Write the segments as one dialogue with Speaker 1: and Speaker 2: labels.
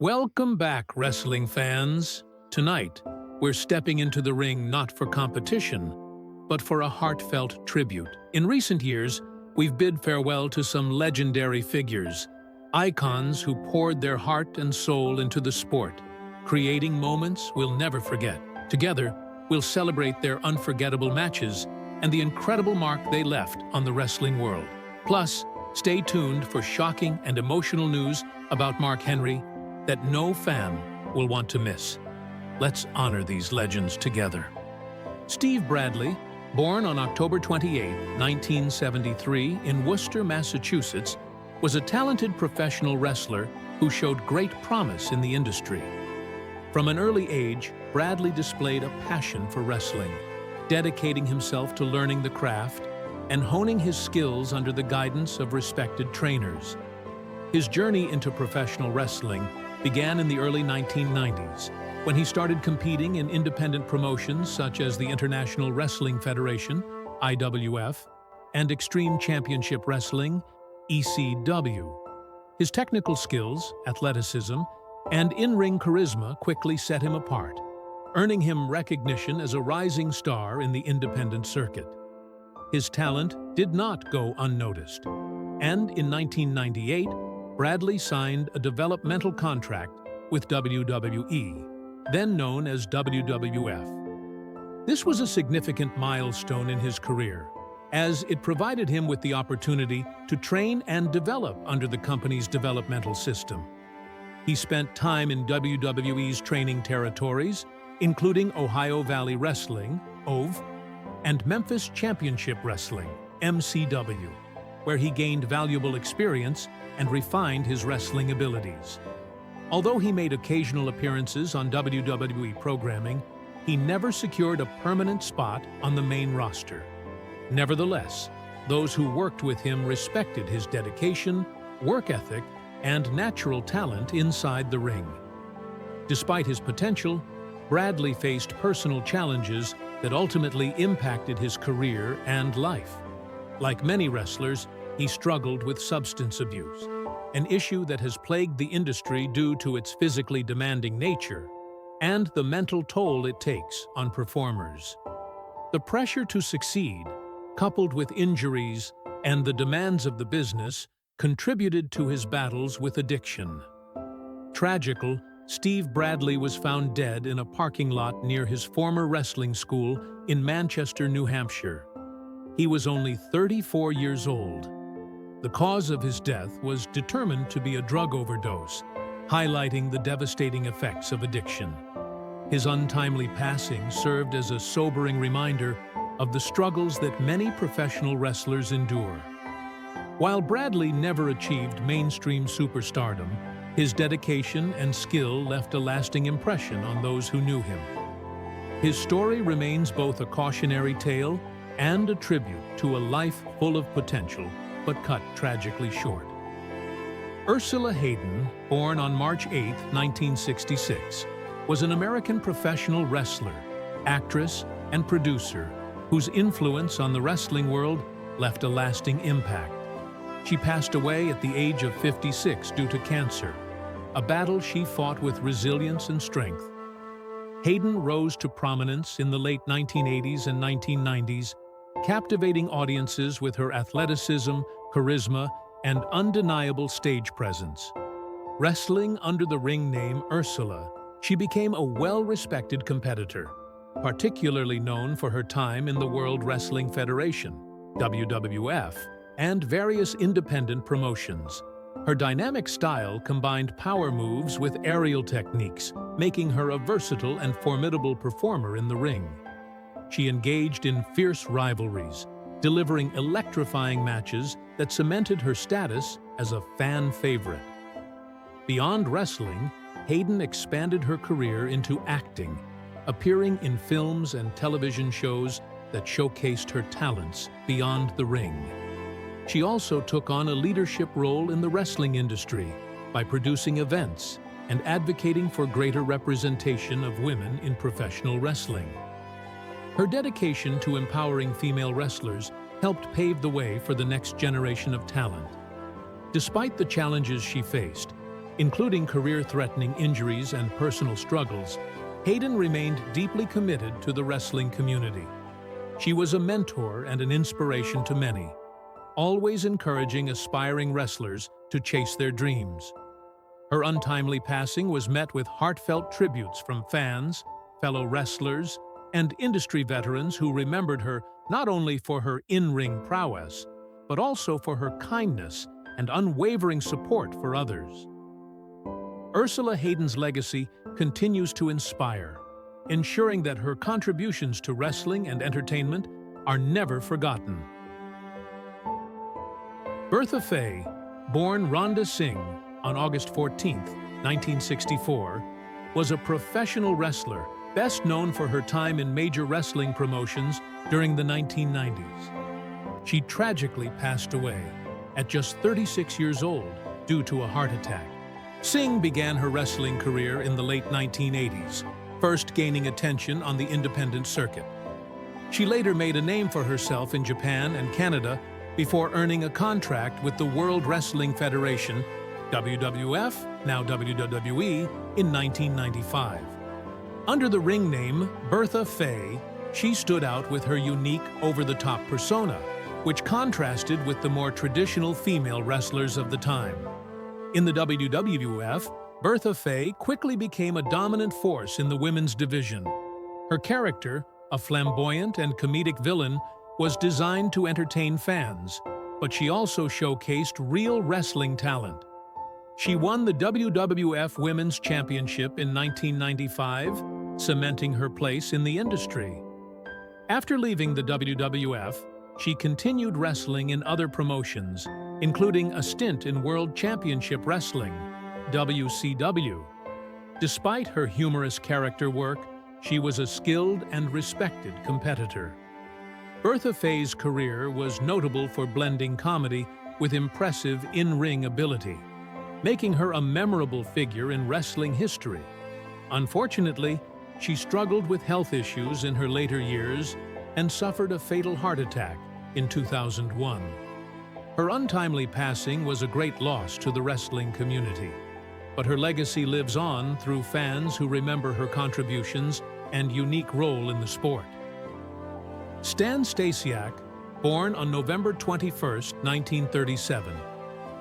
Speaker 1: Welcome back, wrestling fans. Tonight, we're stepping into the ring not for competition, but for a heartfelt tribute. In recent years, we've bid farewell to some legendary figures, icons who poured their heart and soul into the sport, creating moments we'll never forget. Together, we'll celebrate their unforgettable matches and the incredible mark they left on the wrestling world. Plus, stay tuned for shocking and emotional news about Mark Henry that no fan will want to miss. Let's honor these legends together. Steve Bradley, born on October 28, 1973 in Worcester, Massachusetts, was a talented professional wrestler who showed great promise in the industry. From an early age, Bradley displayed a passion for wrestling, dedicating himself to learning the craft and honing his skills under the guidance of respected trainers. His journey into professional wrestling began in the early 1990s, when he started competing in independent promotions such as the International Wrestling Federation, IWF, and Extreme Championship Wrestling, ECW. His technical skills, athleticism, and in-ring charisma quickly set him apart, earning him recognition as a rising star in the independent circuit. His talent did not go unnoticed, and in 1998, Bradley signed a developmental contract with WWE, then known as WWF. This was a significant milestone in his career, as it provided him with the opportunity to train and develop under the company's developmental system. He spent time in WWE's training territories, including Ohio Valley Wrestling, OVW, and Memphis Championship Wrestling, MCW, where he gained valuable experience and refined his wrestling abilities. Although he made occasional appearances on WWE programming, he never secured a permanent spot on the main roster. Nevertheless, those who worked with him respected his dedication, work ethic, and natural talent inside the ring. Despite his potential, Bradley faced personal challenges that ultimately impacted his career and life. Like many wrestlers, he struggled with substance abuse, an issue that has plagued the industry due to its physically demanding nature and the mental toll it takes on performers. The pressure to succeed, coupled with injuries and the demands of the business, contributed to his battles with addiction. Tragically, Steve Bradley was found dead in a parking lot near his former wrestling school in Manchester, New Hampshire. He was only 34 years old. The cause of his death was determined to be a drug overdose, highlighting the devastating effects of addiction. His untimely passing served as a sobering reminder of the struggles that many professional wrestlers endure. While Bradley never achieved mainstream superstardom, his dedication and skill left a lasting impression on those who knew him. His story remains both a cautionary tale and a tribute to a life full of potential, but cut tragically short. Ursula Hayden, born on March 8, 1966, was an American professional wrestler, actress, and producer whose influence on the wrestling world left a lasting impact. She passed away at the age of 56 due to cancer, a battle she fought with resilience and strength. Hayden rose to prominence in the late 1980s and 1990s, captivating audiences with her athleticism, charisma, and undeniable stage presence. Wrestling under the ring name Ursula, she became a well-respected competitor, particularly known for her time in the World Wrestling Federation, WWF, and various independent promotions. Her dynamic style combined power moves with aerial techniques, making her a versatile and formidable performer in the ring. She engaged in fierce rivalries, delivering electrifying matches that cemented her status as a fan favorite. Beyond wrestling, Hayden expanded her career into acting, appearing in films and television shows that showcased her talents beyond the ring. She also took on a leadership role in the wrestling industry by producing events and advocating for greater representation of women in professional wrestling. Her dedication to empowering female wrestlers helped pave the way for the next generation of talent. Despite the challenges she faced, Including career-threatening injuries and personal struggles, Hayden remained deeply committed to the wrestling community. She was a mentor and an inspiration to many, always encouraging aspiring wrestlers to chase their dreams. Her untimely passing was met with heartfelt tributes from fans, fellow wrestlers, and industry veterans who remembered her not only for her in-ring prowess, but also for her kindness and unwavering support for others. Ursula Hayden's legacy continues to inspire, ensuring that her contributions to wrestling and entertainment are never forgotten. Bertha Fay, born Rhonda Singh on August 14, 1964, was a professional wrestler best known for her time in major wrestling promotions during the 1990s. She tragically passed away at just 36 years old due to a heart attack. Singh began her wrestling career in the late 1980s, first gaining attention on the independent circuit. She later made a name for herself in Japan and Canada before earning a contract with the World Wrestling Federation, WWF, now WWE, in 1995. Under the ring name Bertha Fay, she stood out with her unique, over-the-top persona, which contrasted with the more traditional female wrestlers of the time. In the WWF, Bertha Fay quickly became a dominant force in the women's division. Her character, a flamboyant and comedic villain, was designed to entertain fans, but she also showcased real wrestling talent. She won the WWF Women's Championship in 1995, cementing her place in the industry. After leaving the WWF, she continued wrestling in other promotions, including a stint in World Championship Wrestling, WCW. Despite her humorous character work, she was a skilled and respected competitor. Bertha Fay's career was notable for blending comedy with impressive in-ring ability, making her a memorable figure in wrestling history. Unfortunately, she struggled with health issues in her later years and suffered a fatal heart attack in 2001. Her untimely passing was a great loss to the wrestling community, but her legacy lives on through fans who remember her contributions and unique role in the sport. Staciaak, born on November 21, 1937,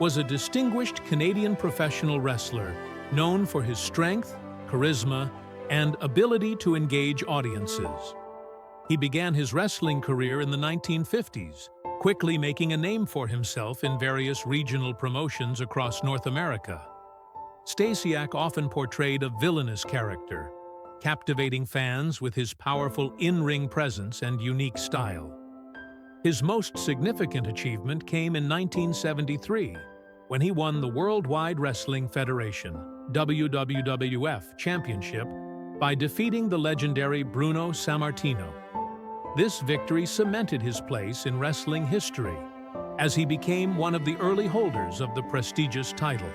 Speaker 1: was a distinguished Canadian professional wrestler known for his strength, charisma, and ability to engage audiences. He began his wrestling career in the 1950s, quickly making a name for himself in various regional promotions across North America. Staciaak often portrayed a villainous character, captivating fans with his powerful in-ring presence and unique style. His most significant achievement came in 1973, when he won the Worldwide Wrestling Federation (WWF) Championship by defeating the legendary Bruno Sammartino. This victory cemented his place in wrestling history, as he became one of the early holders of the prestigious title.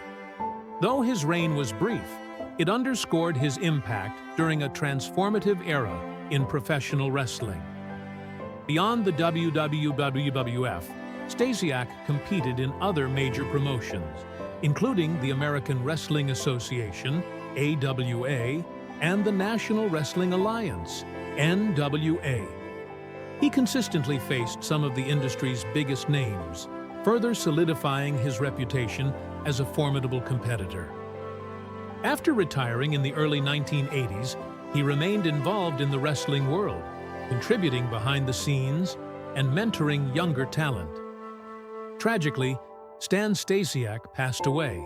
Speaker 1: Though his reign was brief, it underscored his impact during a transformative era in professional wrestling. Beyond the WWF, Staciaak competed in other major promotions, including the American Wrestling Association, AWA, and the National Wrestling Alliance, NWA. He consistently faced some of the industry's biggest names, further solidifying his reputation as a formidable competitor. After retiring in the early 1980s, he remained involved in the wrestling world, contributing behind the scenes and mentoring younger talent. Tragically, Staciaak passed away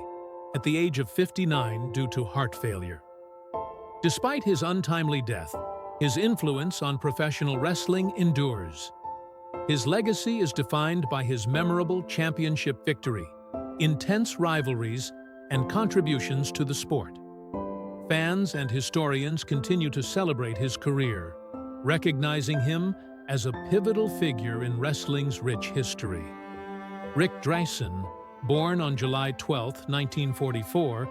Speaker 1: at the age of 59 due to heart failure. Despite his untimely death, his influence on professional wrestling endures. His legacy is defined by his memorable championship victory, intense rivalries, and contributions to the sport. Fans and historians continue to celebrate his career, recognizing him as a pivotal figure in wrestling's rich history. Drasin, born on July 12, 1944,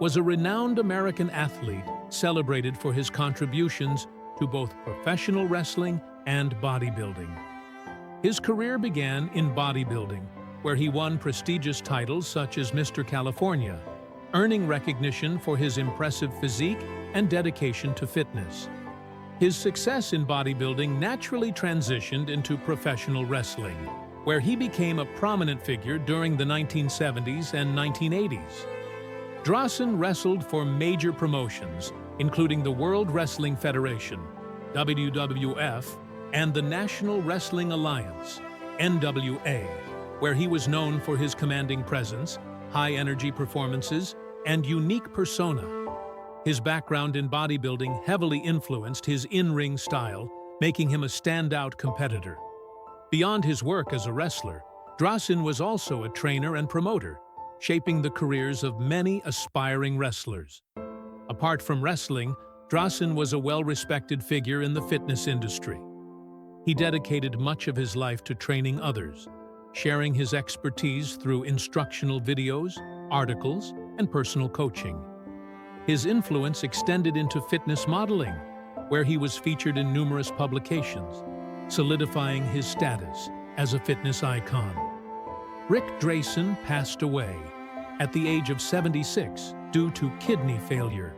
Speaker 1: was a renowned American athlete celebrated for his contributions to both professional wrestling and bodybuilding. His career began in bodybuilding, where he won prestigious titles such as Mr. California, earning recognition for his impressive physique and dedication to fitness. His success in bodybuilding naturally transitioned into professional wrestling, where he became a prominent figure during the 1970s and 1980s. Drasin wrestled for major promotions, including the World Wrestling Federation, WWF, and the National Wrestling Alliance, NWA, where he was known for his commanding presence, high-energy performances, and unique persona. His background in bodybuilding heavily influenced his in-ring style, making him a standout competitor. Beyond his work as a wrestler, Drasin was also a trainer and promoter, shaping the careers of many aspiring wrestlers. Apart from wrestling, Drasin was a well-respected figure in the fitness industry. He dedicated much of his life to training others, sharing his expertise through instructional videos, articles, and personal coaching. His influence extended into fitness modeling, where he was featured in numerous publications, solidifying his status as a fitness icon. Rick Drasin passed away at the age of 76 due to kidney failure.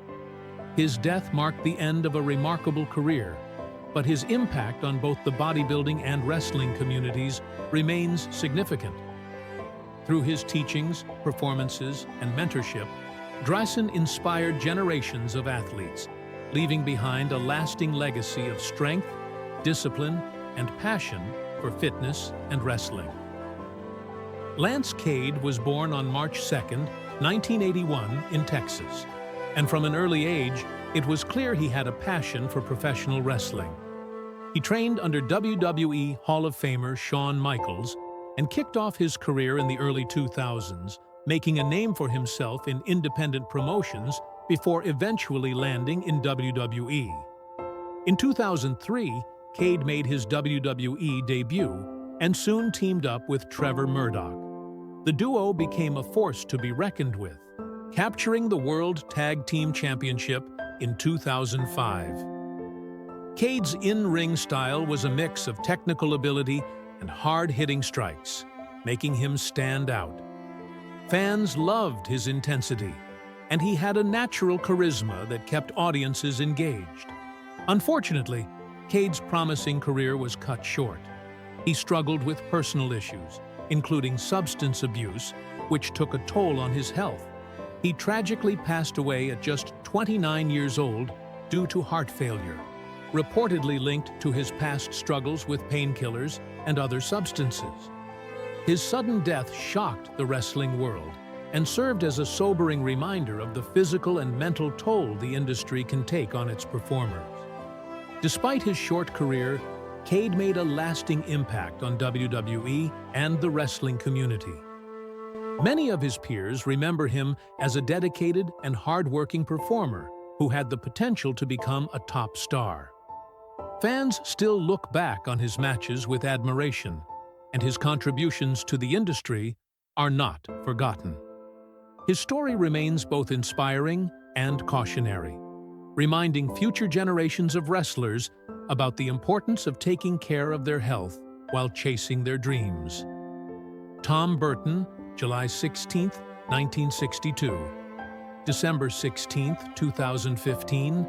Speaker 1: His death marked the end of a remarkable career, but his impact on both the bodybuilding and wrestling communities remains significant. Through his teachings, performances, and mentorship, Drasin inspired generations of athletes, leaving behind a lasting legacy of strength, discipline, and passion for fitness and wrestling. Lance Cade was born on March 2, 1981, in Texas, and from an early age, it was clear he had a passion for professional wrestling. He trained under WWE Hall of Famer Shawn Michaels and kicked off his career in the early 2000s, making a name for himself in independent promotions before eventually landing in WWE. In 2003, Cade made his WWE debut and soon teamed up with Trevor Murdoch. The duo became a force to be reckoned with, capturing the World Tag Team Championship in 2005. Cade's in-ring style was a mix of technical ability and hard-hitting strikes, making him stand out. Fans loved his intensity, and he had a natural charisma that kept audiences engaged. Unfortunately, Cade's promising career was cut short. He struggled with personal issues, including substance abuse, which took a toll on his health. He tragically passed away at just 29 years old due to heart failure, reportedly linked to his past struggles with painkillers and other substances. His sudden death shocked the wrestling world and served as a sobering reminder of the physical and mental toll the industry can take on its performers. Despite his short career, Cade made a lasting impact on WWE and the wrestling community. Many of his peers remember him as a dedicated and hard-working performer who had the potential to become a top star. Fans still look back on his matches with admiration, and his contributions to the industry are not forgotten. His story remains both inspiring and cautionary, reminding future generations of wrestlers about the importance of taking care of their health while chasing their dreams. Tom Burton, July 16, 1962. December 16, 2015,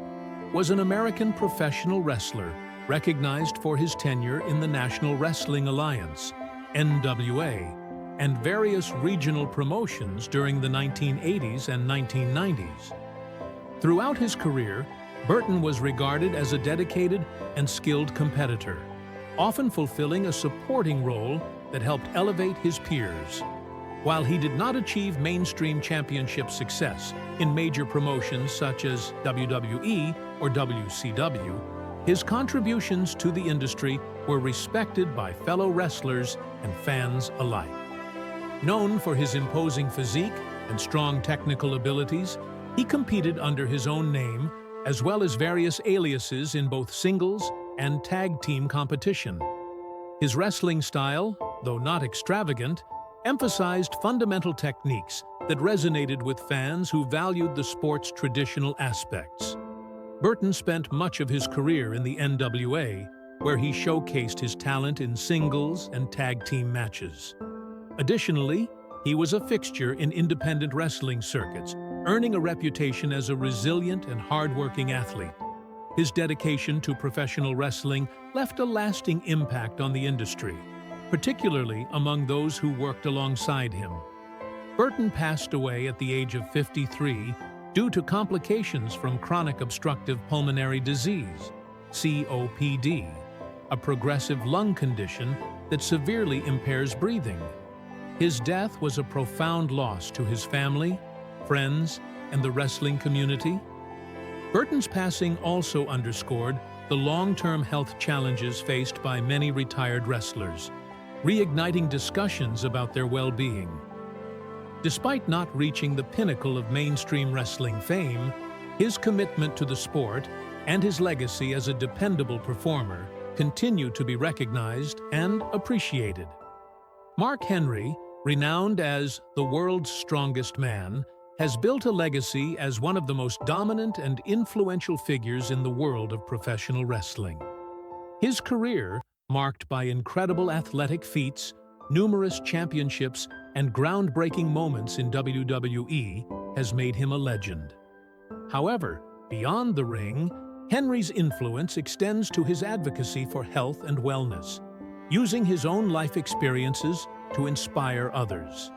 Speaker 1: was an American professional wrestler recognized for his tenure in the National Wrestling Alliance, NWA, and various regional promotions during the 1980s and 1990s. Throughout his career, Burton was regarded as a dedicated and skilled competitor, often fulfilling a supporting role that helped elevate his peers. While he did not achieve mainstream championship success in major promotions such as WWE or WCW, his contributions to the industry were respected by fellow wrestlers and fans alike. Known for his imposing physique and strong technical abilities, he competed under his own name as well as various aliases in both singles and tag team competition. His wrestling style, though not extravagant, emphasized fundamental techniques that resonated with fans who valued the sport's traditional aspects. Burton spent much of his career in the NWA, where he showcased his talent in singles and tag team matches. Additionally, he was a fixture in independent wrestling circuits, earning a reputation as a resilient and hard-working athlete. His dedication to professional wrestling left a lasting impact on the industry, particularly among those who worked alongside him. Burton passed away at the age of 53 due to complications from chronic obstructive pulmonary disease, COPD, a progressive lung condition that severely impairs breathing. His death was a profound loss to his family, friends, and the wrestling community. Burton's passing also underscored the long-term health challenges faced by many retired wrestlers, reigniting discussions about their well-being. Despite not reaching the pinnacle of mainstream wrestling fame, his commitment to the sport and his legacy as a dependable performer continue to be recognized and appreciated. Mark Henry, renowned as the world's strongest man, has built a legacy as one of the most dominant and influential figures in the world of professional wrestling. His career, marked by incredible athletic feats, numerous championships, and groundbreaking moments in WWE, has made him a legend. However, beyond the ring, Henry's influence extends to his advocacy for health and wellness, using his own life experiences to inspire others.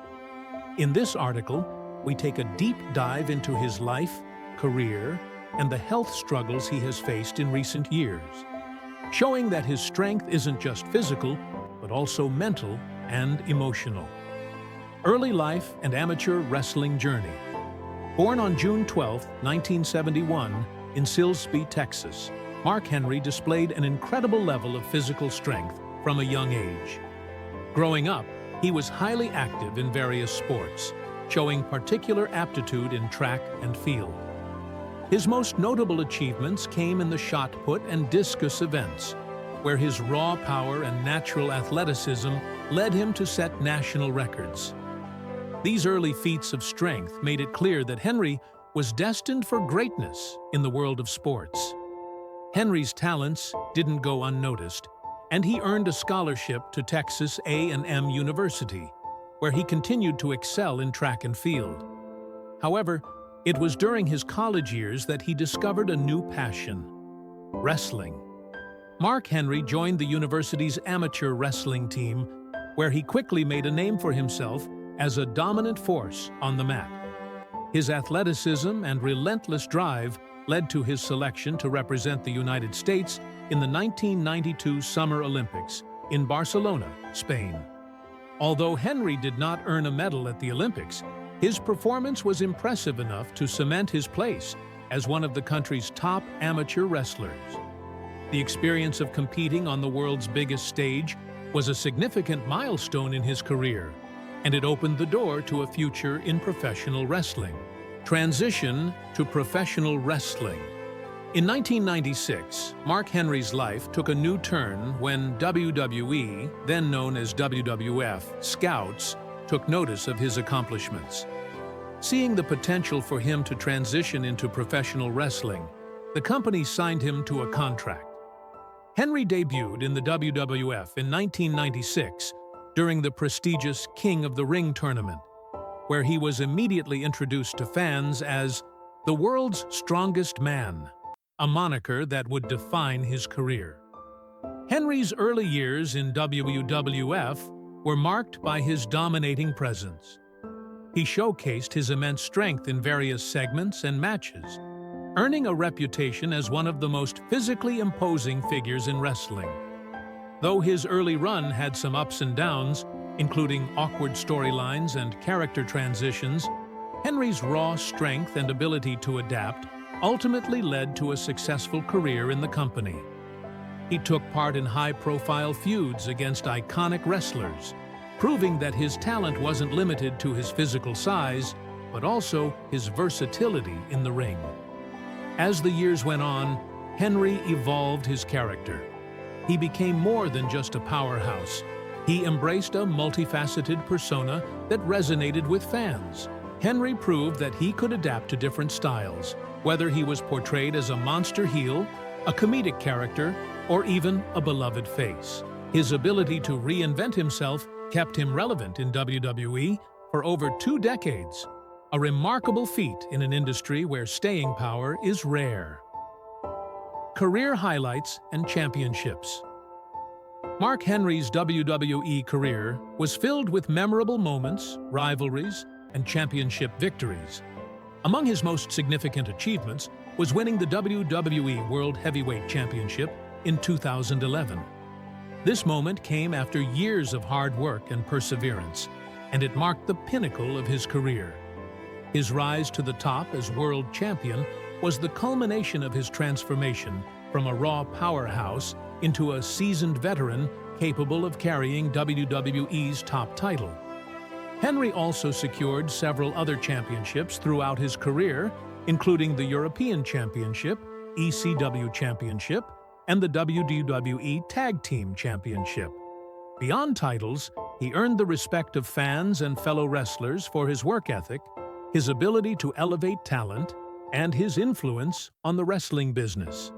Speaker 1: In this article, we take a deep dive into his life, career, and the health struggles he has faced in recent years, showing that his strength isn't just physical, but also mental and emotional. Early life and amateur wrestling journey. Born on June 12, 1971, in Silsbee, Texas, Mark Henry displayed an incredible level of physical strength from a young age. Growing up, he was highly active in various sports, showing particular aptitude in track and field. His most notable achievements came in the shot put and discus events, where his raw power and natural athleticism led him to set national records. These early feats of strength made it clear that Henry was destined for greatness in the world of sports. Henry's talents didn't go unnoticed, and he earned a scholarship to Texas A&M University, where he continued to excel in track and field. However, it was during his college years that he discovered a new passion: wrestling. Mark Henry joined the university's amateur wrestling team, where he quickly made a name for himself as a dominant force on the mat. His athleticism and relentless drive led to his selection to represent the United States in the 1992 Summer Olympics in Barcelona, Spain. Although Henry did not earn a medal at the Olympics, his performance was impressive enough to cement his place as one of the country's top amateur wrestlers. The experience of competing on the world's biggest stage was a significant milestone in his career, and it opened the door to a future in professional wrestling. Transition to professional wrestling. In 1996, Mark Henry's life took a new turn when WWE, then known as WWF, scouts took notice of his accomplishments. Seeing the potential for him to transition into professional wrestling, the company signed him to a contract. Henry debuted in the WWF in 1996 during the prestigious King of the Ring tournament, where he was immediately introduced to fans as the world's strongest man, a moniker that would define his career. Henry's early years in WWF were marked by his dominating presence. He showcased his immense strength in various segments and matches, earning a reputation as one of the most physically imposing figures in wrestling. Though his early run had some ups and downs, including awkward storylines and character transitions, Henry's raw strength and ability to adapt ultimately led to a successful career in the company. He took part in high-profile feuds against iconic wrestlers, proving that his talent wasn't limited to his physical size, but also his versatility in the ring. As the years went on, Henry evolved his character. He became more than just a powerhouse. He embraced a multifaceted persona that resonated with fans. Henry proved that he could adapt to different styles, whether he was portrayed as a monster heel, a comedic character, or even a beloved face. His ability to reinvent himself kept him relevant in WWE for over 2 decades. a remarkable feat in an industry where staying power is rare. Career highlights and championships. Mark Henry's WWE career was filled with memorable moments, rivalries, and championship victories. Among his most significant achievements was winning the WWE World Heavyweight Championship in 2011. This moment came after years of hard work and perseverance, and it marked the pinnacle of his career. His rise to the top as world champion was the culmination of his transformation from a Raw powerhouse into a seasoned veteran capable of carrying WWE's top title. Henry also secured several other championships throughout his career, including the European Championship, ECW Championship, and the WWE Tag Team Championship. Beyond titles, he earned the respect of fans and fellow wrestlers for his work ethic, his ability to elevate talent, and his influence on the wrestling business.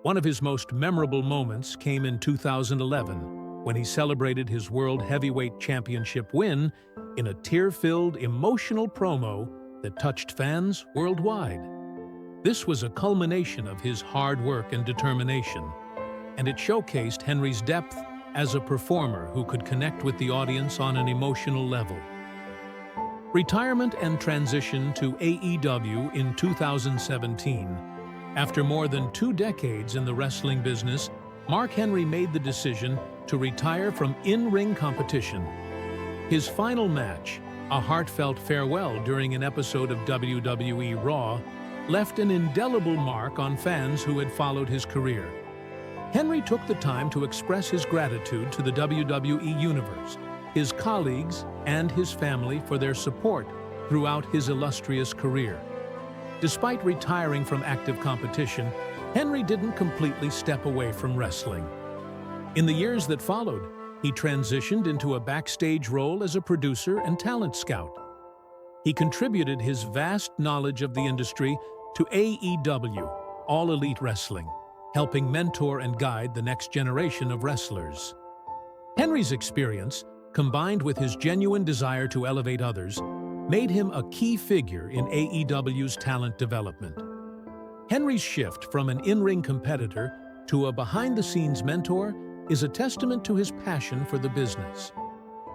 Speaker 1: One of his most memorable moments came in 2011, when he celebrated his World Heavyweight Championship win in a tear-filled, emotional promo that touched fans worldwide. This was a culmination of his hard work and determination, and it showcased Henry's depth as a performer who could connect with the audience on an emotional level. Retirement and transition to AEW in 2017. After more than 2 decades in the wrestling business, Mark Henry made the decision to retire from in-ring competition. His final match, a heartfelt farewell during an episode of WWE Raw, left an indelible mark on fans who had followed his career. Henry took the time to express his gratitude to the WWE Universe, his colleagues, and his family for their support throughout his illustrious career. Despite retiring from active competition, Henry didn't completely step away from wrestling. In the years that followed, he transitioned into a backstage role as a producer and talent scout. He contributed his vast knowledge of the industry to AEW, All Elite Wrestling, helping mentor and guide the next generation of wrestlers. Henry's experience, combined with his genuine desire to elevate others, made him a key figure in AEW's talent development. Henry's shift from an in-ring competitor to a behind-the-scenes mentor is a testament to his passion for the business.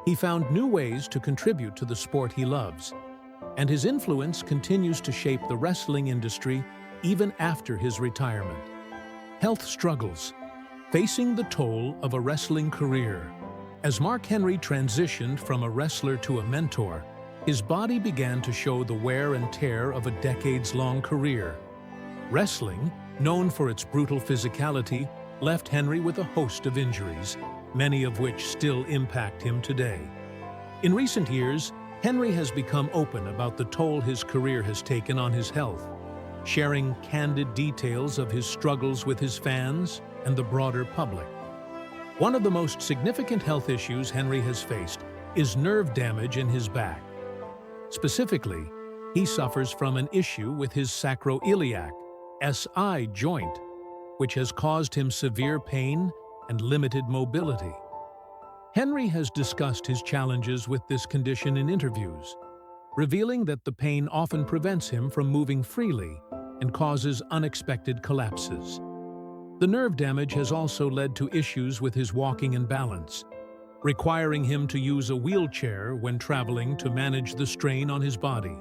Speaker 1: He found new ways to contribute to the sport he loves, and his influence continues to shape the wrestling industry even after his retirement. Health struggles, facing the toll of a wrestling career. As Mark Henry transitioned from a wrestler to a mentor, his body began to show the wear and tear of a decades-long career. Wrestling, known for its brutal physicality, left Henry with a host of injuries, many of which still impact him today. In recent years, Henry has become open about the toll his career has taken on his health, sharing candid details of his struggles with his fans and the broader public. One of the most significant health issues Henry has faced is nerve damage in his back. Specifically, he suffers from an issue with his sacroiliac, SI joint, which has caused him severe pain and limited mobility. Henry has discussed his challenges with this condition in interviews, revealing that the pain often prevents him from moving freely and causes unexpected collapses. The nerve damage has also led to issues with his walking and balance, requiring him to use a wheelchair when traveling to manage the strain on his body.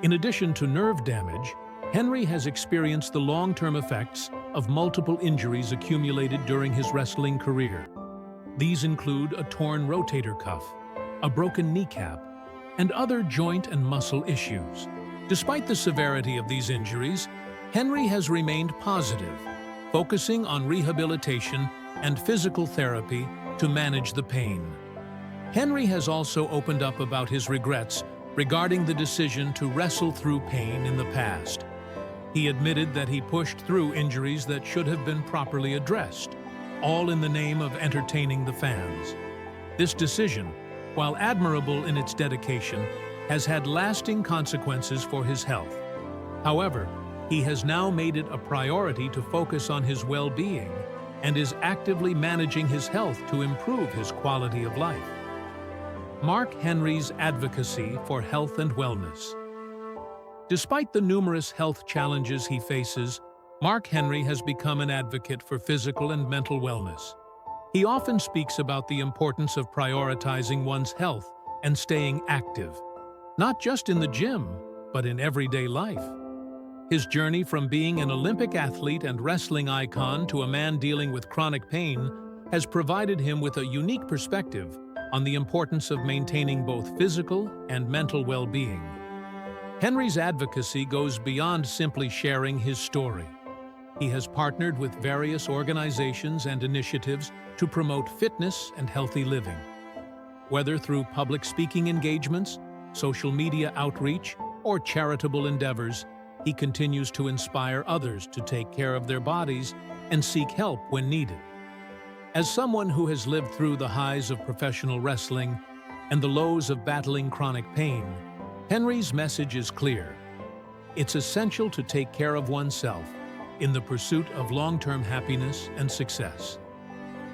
Speaker 1: In addition to nerve damage, Henry has experienced the long-term effects of multiple injuries accumulated during his wrestling career. These include a torn rotator cuff, a broken kneecap, and other joint and muscle issues. Despite the severity of these injuries, Henry has remained positive, focusing on rehabilitation and physical therapy to manage the pain. Henry has also opened up about his regrets regarding the decision to wrestle through pain in the past. He admitted that he pushed through injuries that should have been properly addressed, all in the name of entertaining the fans. This decision, while admirable in its dedication, has had lasting consequences for his health. However, he has now made it a priority to focus on his well-being and is actively managing his health to improve his quality of life. Mark Henry's advocacy for health and wellness. Despite the numerous health challenges he faces, Mark Henry has become an advocate for physical and mental wellness. He often speaks about the importance of prioritizing one's health and staying active, not just in the gym, but in everyday life. His journey from being an Olympic athlete and wrestling icon to a man dealing with chronic pain has provided him with a unique perspective on the importance of maintaining both physical and mental well-being. Henry's advocacy goes beyond simply sharing his story. He has partnered with various organizations and initiatives to promote fitness and healthy living. Whether through public speaking engagements, social media outreach, or charitable endeavors, he continues to inspire others to take care of their bodies and seek help when needed. As someone who has lived through the highs of professional wrestling and the lows of battling chronic pain, Henry's message is clear. It's essential to take care of oneself in the pursuit of long-term happiness and success.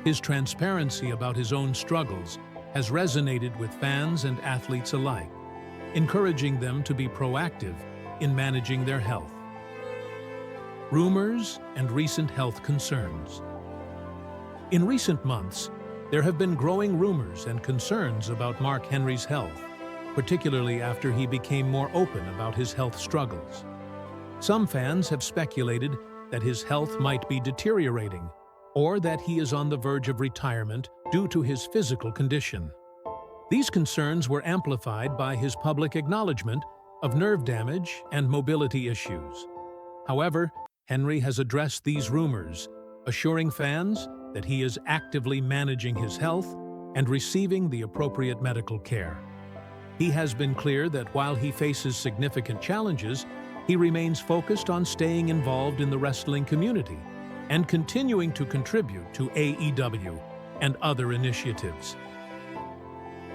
Speaker 1: His transparency about his own struggles has resonated with fans and athletes alike, encouraging them to be proactive in managing their health. Rumors and recent health concerns. In recent months, there have been growing rumors and concerns about Mark Henry's health, particularly after he became more open about his health struggles. Some fans have speculated that his health might be deteriorating or that he is on the verge of retirement due to his physical condition. These concerns were amplified by his public acknowledgement of nerve damage and mobility issues. However, Henry has addressed these rumors, assuring fans that he is actively managing his health and receiving the appropriate medical care. He has been clear that while he faces significant challenges, he remains focused on staying involved in the wrestling community and continuing to contribute to AEW and other initiatives.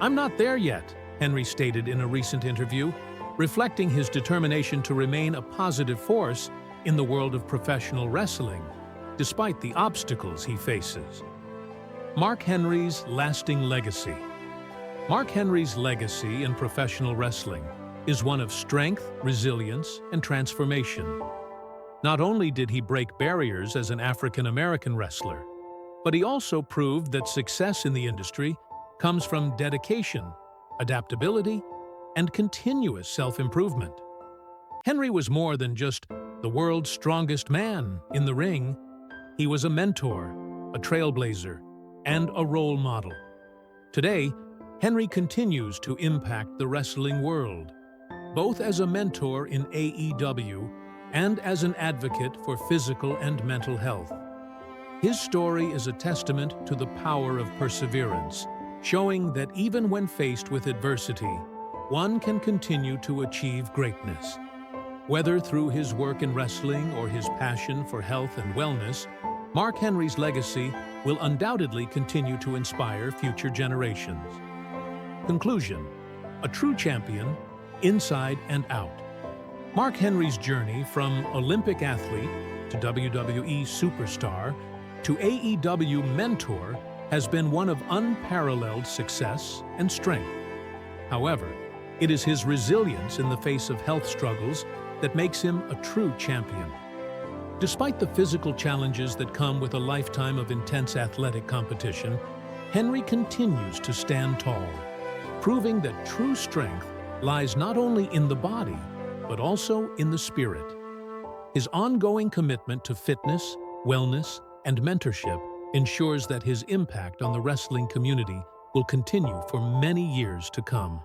Speaker 1: "I'm not there yet," Henry stated in a recent interview, reflecting his determination to remain a positive force in the world of professional wrestling, despite the obstacles he faces. Mark Henry's lasting legacy. Mark Henry's legacy in professional wrestling is one of strength, resilience, and transformation. Not only did he break barriers as an African-American wrestler, but he also proved that success in the industry comes from dedication, adaptability, and continuous self-improvement. Henry was more than just the world's strongest man in the ring. He was a mentor, a trailblazer, and a role model. Today, Henry continues to impact the wrestling world, both as a mentor in AEW and as an advocate for physical and mental health. His story is a testament to the power of perseverance, showing that even when faced with adversity, one can continue to achieve greatness. Whether through his work in wrestling or his passion for health and wellness, Mark Henry's legacy will undoubtedly continue to inspire future generations. Conclusion: a true champion, inside and out. Mark Henry's journey from Olympic athlete to WWE superstar to AEW mentor has been one of unparalleled success and strength. However, it is his resilience in the face of health struggles that makes him a true champion. Despite the physical challenges that come with a lifetime of intense athletic competition, Henry continues to stand tall, proving that true strength lies not only in the body, but also in the spirit. His ongoing commitment to fitness, wellness, and mentorship ensures that his impact on the wrestling community will continue for many years to come.